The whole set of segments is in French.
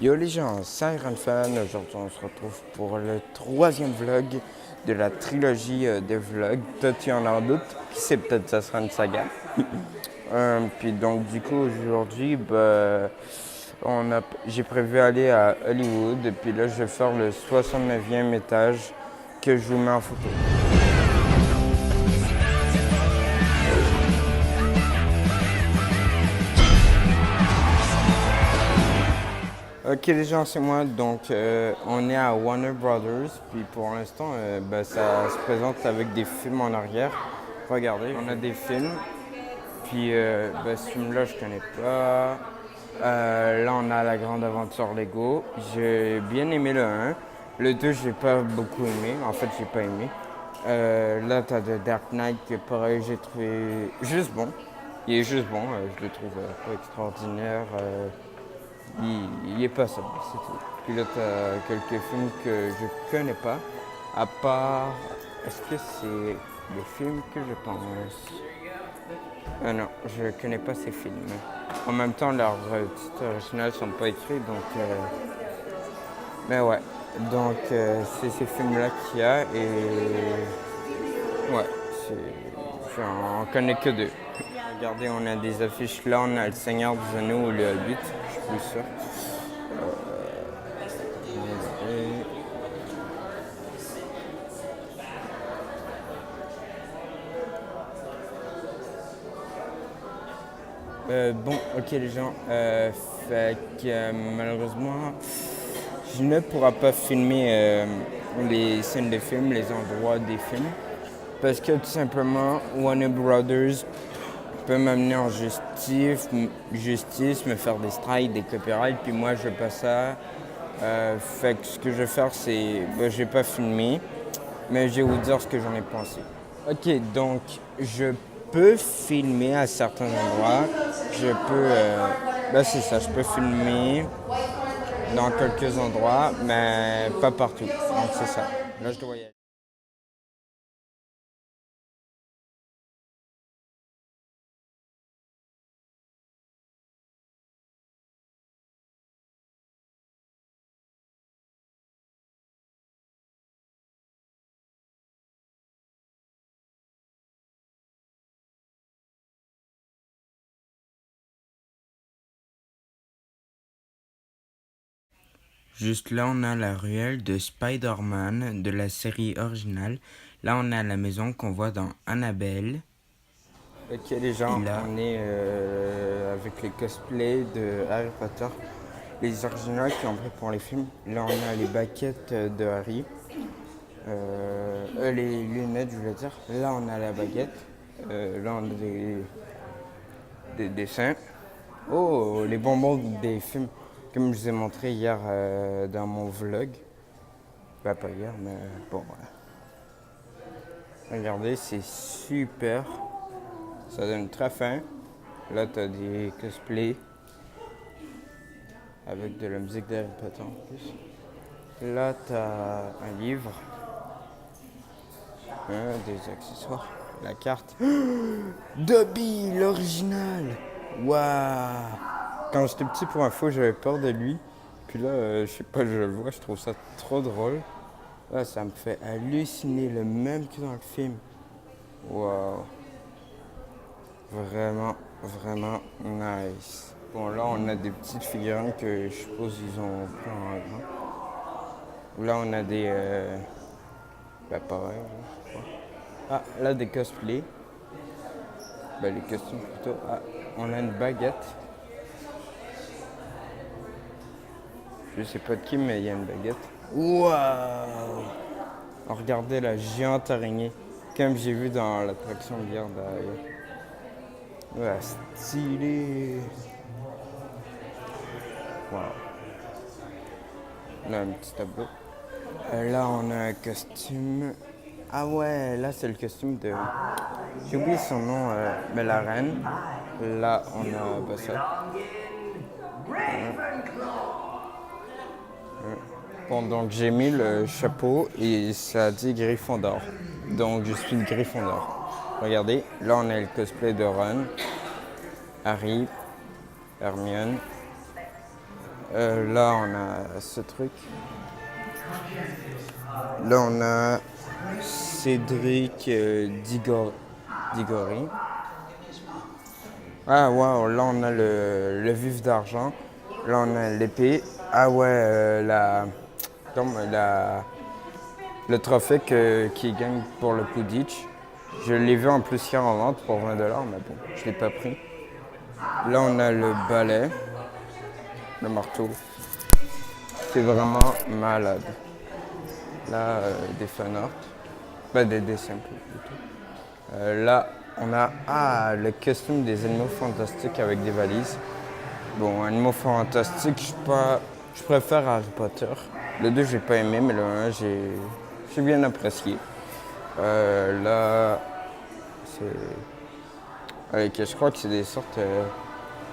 Yo les gens, c'est Iron Fan. Aujourd'hui on se retrouve pour le troisième vlog de la trilogie des vlogs. Toi tu en as un doute, qui sait, peut-être ça sera une saga. Puis donc du coup aujourd'hui, j'ai prévu aller à Hollywood. Et puis là je vais faire le 69e étage que je vous mets en photo. Ok les gens, c'est moi, donc on est à Warner Brothers, puis pour l'instant ça se présente avec des films en arrière. Regardez, on a des films, puis ce film-là je connais pas. Là on a La Grande Aventure Lego, j'ai bien aimé le 1, le 2 j'ai pas beaucoup aimé, en fait j'ai pas aimé. Là t'as The Dark Knight que pareil j'ai trouvé juste bon, il est juste bon, je le trouve pas extraordinaire. Il est pas ça, c'est tout. Puis là, t'as quelques films que je connais pas, à part. Est-ce que c'est les films que je pense? Ah non, je connais pas ces films. En même temps, leurs titres originaux sont pas écrits, donc. Mais ouais, donc c'est ces films-là qu'il y a, et. Ouais, j'en connais que deux. Regardez, on a des affiches là, on a Le Seigneur des Anneaux ou le Hobbit, je suis plus sûr. Bon, ok les gens, fait que malheureusement, je ne pourrai pas filmer les scènes de films, les endroits des films, parce que tout simplement, Warner Brothers peut m'amener en justice, me faire des strikes, des copyrights, puis moi je veux pas ça. Fait que ce que je vais faire, c'est, je vais pas filmer, mais je vais vous dire ce que j'en ai pensé. Ok, donc je peux filmer à certains endroits. Je peux, c'est ça, je peux filmer dans quelques endroits, mais pas partout. Donc c'est ça. Là, je dois y aller. Juste là, on a la ruelle de Spider-Man de la série originale. Là, on a la maison qu'on voit dans Annabelle. Ok les gens, là, on est avec les cosplays de Harry Potter, les originaux qui ont pris pour les films. Là, on a les baguettes de Harry, les lunettes, je voulais dire. Là, on a la baguette. Là, on a des dessins. Oh, les bonbons des films, comme je vous ai montré hier dans mon vlog. Bah, pas hier, mais bon. Regardez, c'est super. Ça donne très faim. Là, t'as des cosplays avec de la musique d'Harry Potter en plus. Là, t'as un livre, des accessoires, la carte. Dobby, l'original. Waouh. Quand j'étais petit, pour info, j'avais peur de lui. Puis là, je sais pas, je le vois, je trouve ça trop drôle. Là, ça me fait halluciner, le même que dans le film. Waouh. Vraiment, vraiment nice. Bon, là, on a des petites figurines que je suppose ils ont pris en grand. Là, on a des. Pareil, je crois. Ah, là, des cosplays. Les costumes plutôt. Ah, on a une baguette. Je sais pas de qui, mais il y a une baguette. Waouh! Regardez la géante araignée, comme j'ai vu dans l'attraction de hier d'ailleurs. Ouais, stylé! Wow. Là, un petit tableau. Là, on a un costume. Ah ouais, là, c'est le costume de. J'ai oublié son nom, mais la reine. Là, on a ça. Bon, donc j'ai mis le chapeau et ça dit Gryffondor. Donc je suis Gryffondor. Regardez, là on a le cosplay de Ron, Harry, Hermione, Là, on a ce truc. Là, on a Cédric Diggory. Ah, waouh, là, on a le vif d'argent. Là, on a l'épée. Ah, ouais, le trophée qu'il gagne pour le Quidditch. Je l'ai vu en plus hier en vente pour 20$, mais bon, je l'ai pas pris. Là, on a le balai, le marteau. C'est vraiment malade. Là, des fan art. Des dessins plutôt. Là, on a le costume des animaux fantastiques avec des valises. Bon, animaux fantastiques, je préfère Harry Potter. Le 2, j'ai pas aimé, mais le 1, j'ai bien apprécié. Là, je crois que c'est des sortes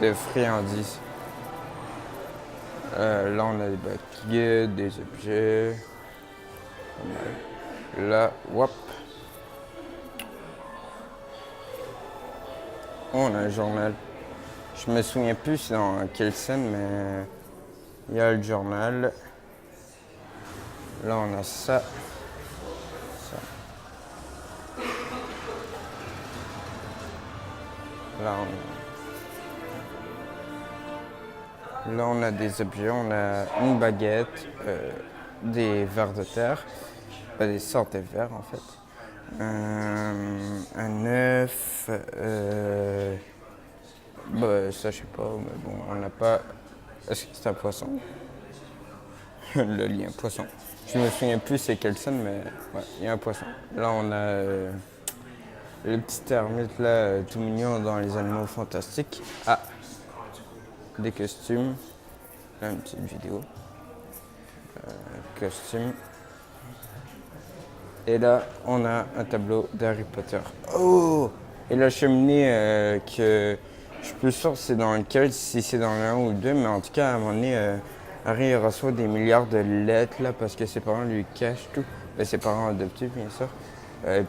de friandises. Là, on a des baguettes, des objets. Là, hop. Oh, on a un journal. Je me souviens plus dans quelle scène, mais il y a le journal. Là, on a ça. Là, on a des objets. On a une baguette, des vers de terre, des sortes de vers en fait. Un œuf. Ça, je sais pas, mais bon, on n'a pas. Est-ce que c'est un poisson? Le lien poisson. Je me souviens plus c'est quelle scène, mais ouais, il y a un poisson. Là, on a le petit ermite là, tout mignon dans les animaux fantastiques. Ah, des costumes. Là, une petite vidéo. Costumes. Et là, on a un tableau d'Harry Potter. Oh! Et la cheminée que je suis plus sûr c'est dans lequel, si c'est dans l'un ou le deux, mais en tout cas, à un moment donné, Harry reçoit des milliards de lettres là, parce que ses parents lui cachent tout. Ses parents adoptifs, bien sûr.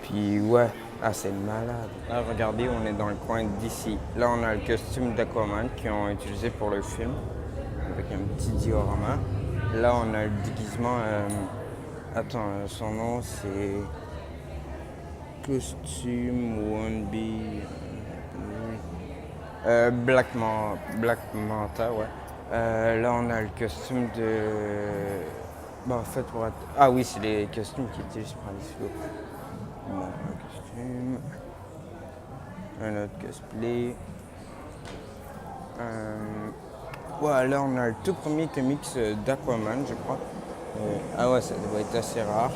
Puis, ouais, c'est malade. Là, regardez, on est dans le coin d'ici. Là, on a le costume d'Aquaman qu'ils ont utilisé pour le film, avec un petit diorama. Là, on a le déguisement. Son nom c'est costume One B. Black Manta, ouais. Là, on a le costume de. En fait, pour être. Ah oui, c'est les costumes qui utilisent par les stylos. Bon, un costume. Un autre cosplay. Là, on a le tout premier comics d'Aquaman, je crois. Ouais, ça doit être assez rare.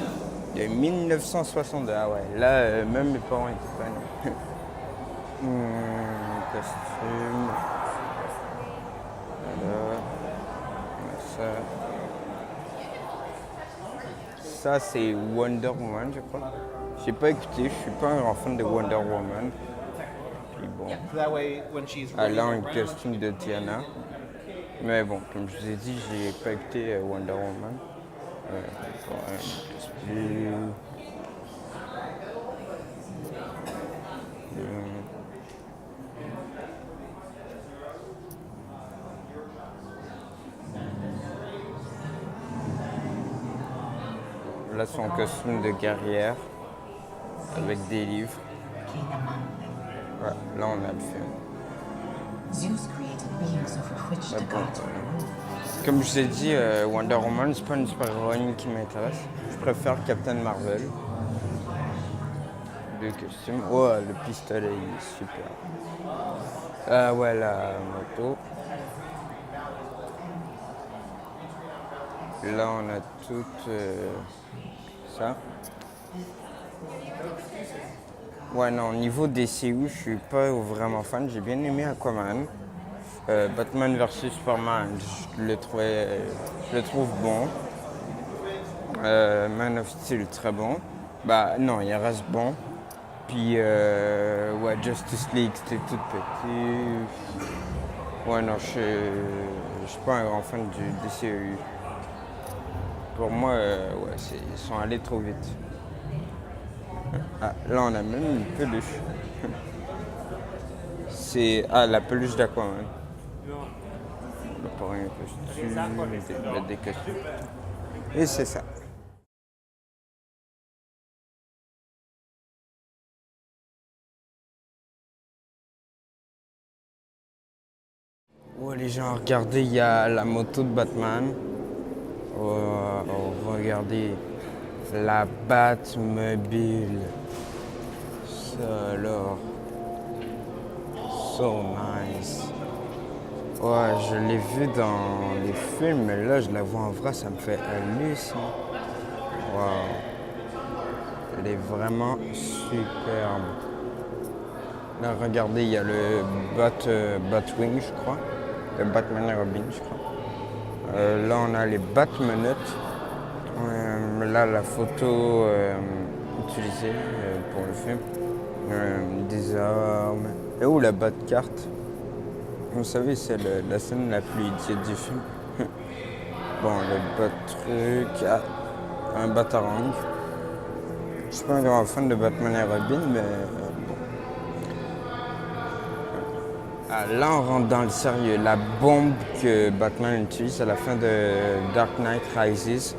De 1962, ah ouais. Là, même mes parents étaient pas nés. Costume. Voilà. On a ça. Ça, c'est Wonder Woman, je crois. J'ai pas écouté, je suis pas un grand fan de Wonder Woman. Puis bon. Là, un costume de Diana. Mais bon, comme je vous ai dit, j'ai pas écouté Wonder Woman. Là, son costume de guerrière avec des livres. Ouais, là, on a le film. Comme je vous ai dit, Wonder Woman, c'est pas une super-héroïne qui m'intéresse. Je préfère Captain Marvel. Le costume. Oh, le pistolet, il est super. Ouais, la moto. Là, on a tout ça. Ouais, non, au niveau des CU, je suis pas vraiment fan. J'ai bien aimé Aquaman. Batman vs Superman, je le trouve bon. Man of Steel, très bon. Non, il reste bon. Puis, ouais, Justice League, c'était tout petit. Ouais, non, je suis pas un grand fan du DCEU. Pour moi, ouais, ils sont allés trop vite. Là, on a même une peluche. C'est la peluche d'Aquaman. préparer un costume, des costumes. Et c'est ça. Ouais, les gens, regardez, il y a la moto de Batman. Regardez la Batmobile. Ça alors, so nice. Ouais, je l'ai vu dans les films, mais là, je la vois en vrai, ça me fait halluciner. Wow, elle est vraiment superbe. Là, regardez, il y a le Batwing, je crois. Le Batman et Robin, je crois. Là, on a les Batmenottes. Là, la photo utilisée pour le film. Des armes. Et où la Batcarte? Vous savez, c'est la scène la plus idiote du film. Bon, le Bat-truc. Ah, un Batarang. Je suis pas un grand fan de Batman et Robin, mais bon. Ah, là, on rentre dans le sérieux. La bombe que Batman utilise à la fin de Dark Knight Rises,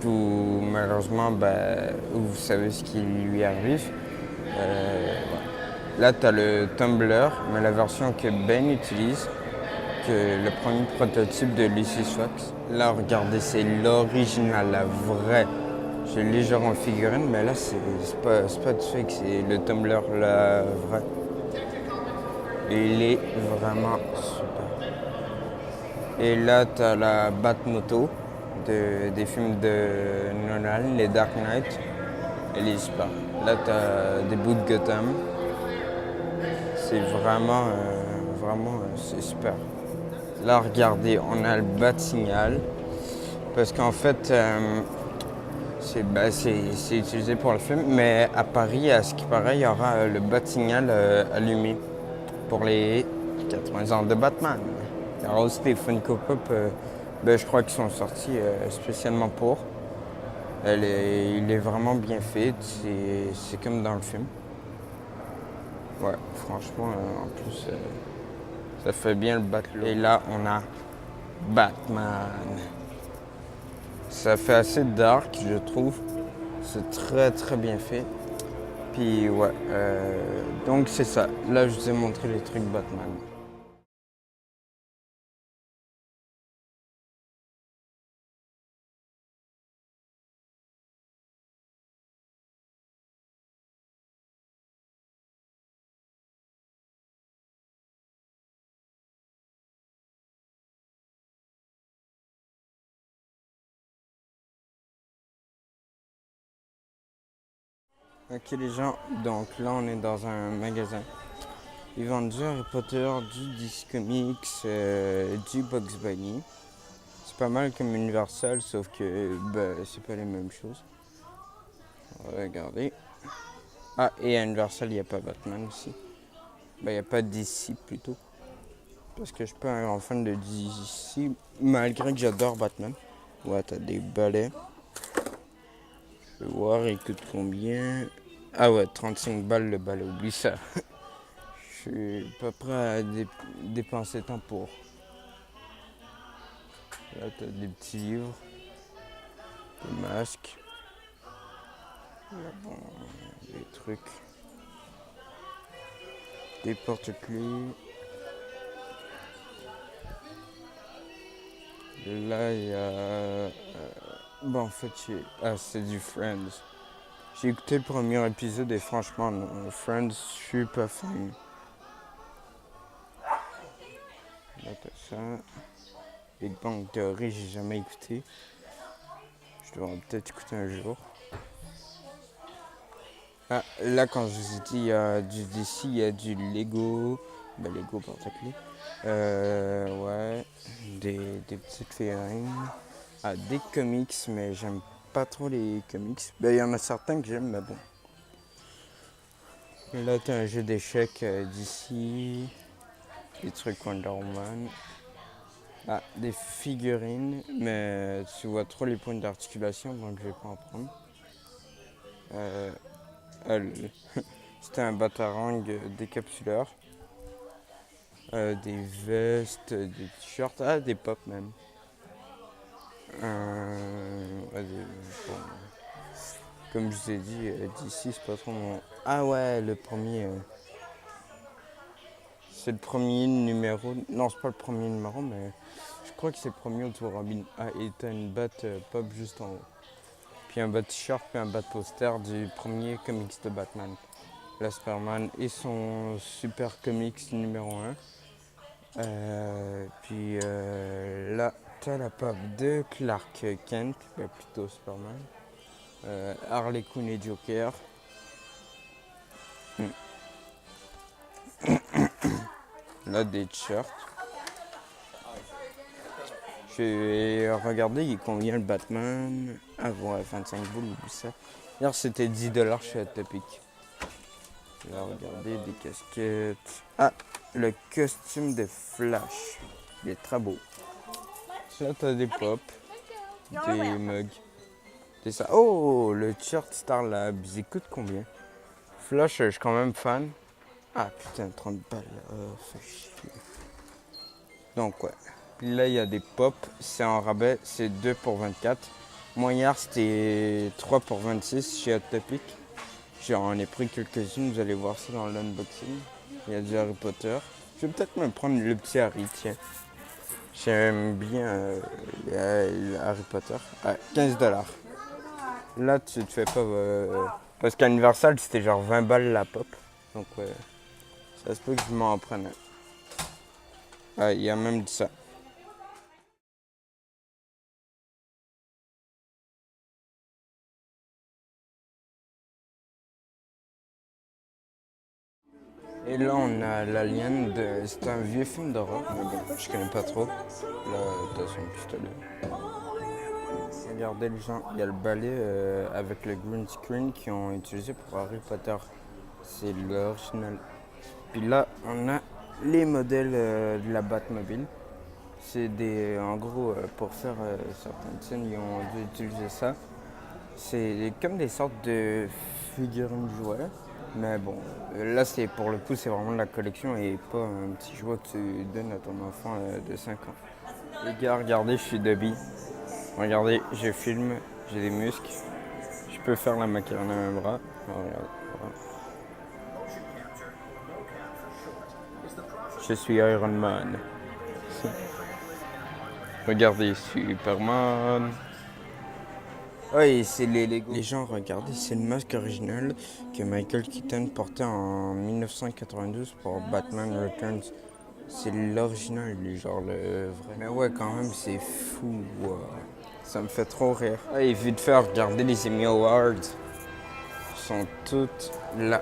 où malheureusement, vous savez ce qui lui arrive. Là, tu as le Tumbler, mais la version que Ben utilise, que le premier prototype de Lucius Fox. Là, regardez, c'est l'original, la vraie. Je l'ai genre en figurine, mais là, c'est pas du fake, c'est le Tumbler, la vraie. Et il est vraiment super. Et là, tu as la Batmoto des films de Nolan, les Dark Knight. Elle est super. Là, tu as des bouts de Gotham. C'est c'est super. Là, regardez, on a le Bat-Signal. Parce qu'en fait, c'est utilisé pour le film. Mais à Paris, à ce qui paraît, il y aura le Bat-Signal allumé pour les 80 ans de Batman. Il y aura aussi des Funko Pop, je crois qu'ils sont sortis spécialement pour. Il est vraiment bien fait, c'est comme dans le film. Ouais, franchement, en plus, ça fait bien le battle. Et là, on a Batman. Ça fait assez dark, je trouve. C'est très très bien fait. Puis ouais, donc c'est ça. Là, je vous ai montré les trucs Batman. Ok les gens, donc là on est dans un magasin. Ils vendent du Harry Potter, du DC Comics, du Bugs Bunny. C'est pas mal comme Universal, sauf que c'est pas les mêmes choses. Regardez. Ah, et à Universal, il n'y a pas Batman aussi. Il n'y a pas DC plutôt. Parce que je suis pas un grand fan de DC, malgré que j'adore Batman. Ouais, t'as des balais. Je vais voir, il coûte combien? Ah ouais, 35 balles le balai, oublie ça. Je suis pas prêt à dépenser tant pour. Là, t'as des petits livres, des masques, là, bon, des trucs, des porte-clés. Là, il y a... en fait, c'est du Friends. J'ai écouté le premier épisode et franchement, non, Friends, je suis pas fan. Là, t'as ça. Big Bang Theory, j'ai jamais écouté. Je devrais peut-être écouter un jour. Ah, là, quand je vous ai dit, il y a du DC, il y a du Lego. Lego porte-clés. Ouais, des petites figurines. Ah, des comics, mais j'aime pas trop les comics. Il y en a certains que j'aime, mais bon. Là, t'as un jeu d'échecs d'ici, des trucs Wonder Woman. Ah, des figurines, mais tu vois trop les points d'articulation, donc je vais pas en prendre. Euh, C'était un Batarang décapsuleur. Des vestes, des t-shirts, des pop même. Bon, comme je vous ai dit, d'ici c'est pas trop mon... Ah ouais, le premier... c'est le premier numéro... Non, c'est pas le premier numéro, mais je crois que c'est le premier où tout Robin a et t'as une batte pop juste en haut. Puis un bas t-shirt, puis un bas de poster du premier comics de Batman. La Superman et son super comics numéro 1. Là, t'as la pop de Clark Kent, plutôt Superman. Harley Quinn et Joker. Là, des t-shirts. J'ai regardé, il combien le Batman. Ah ouais, 25 boules, ou ça. Hier, c'était 10$ chez Topic. Là, regardez, des casquettes. Ah, le costume de Flash. Il est très beau. Là, t'as des pop, des mugs. Ça. Oh, le t-shirt Star Labs, il coûte combien? Flash, je suis quand même fan. Ah putain, 30 balles, fait chier. Donc ouais. Puis là, il y a des pop, c'est en rabais, c'est 2 pour 24. Moyard, c'était 3 pour 26 chez Hot Topic. J'en ai pris quelques-unes, vous allez voir ça dans l'unboxing. Il y a du Harry Potter. Je vais peut-être me prendre le petit Harry, tiens. J'aime bien Harry Potter. 15$. Là, tu te fais pas... parce qu'à Universal, c'était genre 20 balles la pop. Donc, ouais, ça se peut que je m'en prenne un. Ah, il y a même de ça. Et là, on a l'Alien de... C'est un vieux film d'horreur, mais bon, je connais pas trop. Là, t'as son pistolet. Regardez les gens, il y a le balai avec le green screen qu'ils ont utilisé pour Harry Potter. C'est l'original. Puis là, on a les modèles de la Batmobile. C'est des, en gros, pour faire certaines scènes, ils ont dû utiliser ça. C'est comme des sortes de figurines jouets. Mais bon, là, c'est pour le coup, c'est vraiment de la collection et pas un petit jouet que tu donnes à ton enfant de 5 ans. Les gars, regardez, je suis Dobby. Regardez, je filme, j'ai des muscles. Je peux faire la macaroni à mes bras. Regardez, voilà. Je suis Iron Man. Regardez, Superman. Oui, c'est les Lego. Les gens, regardez, c'est le masque original que Michael Keaton portait en 1992 pour Batman Returns. C'est l'original, genre le vrai. Mais ouais, quand même, c'est fou. Wow. Ça me fait trop rire. Et vite fait, regarder les Emmy Awards. Ils sont toutes là.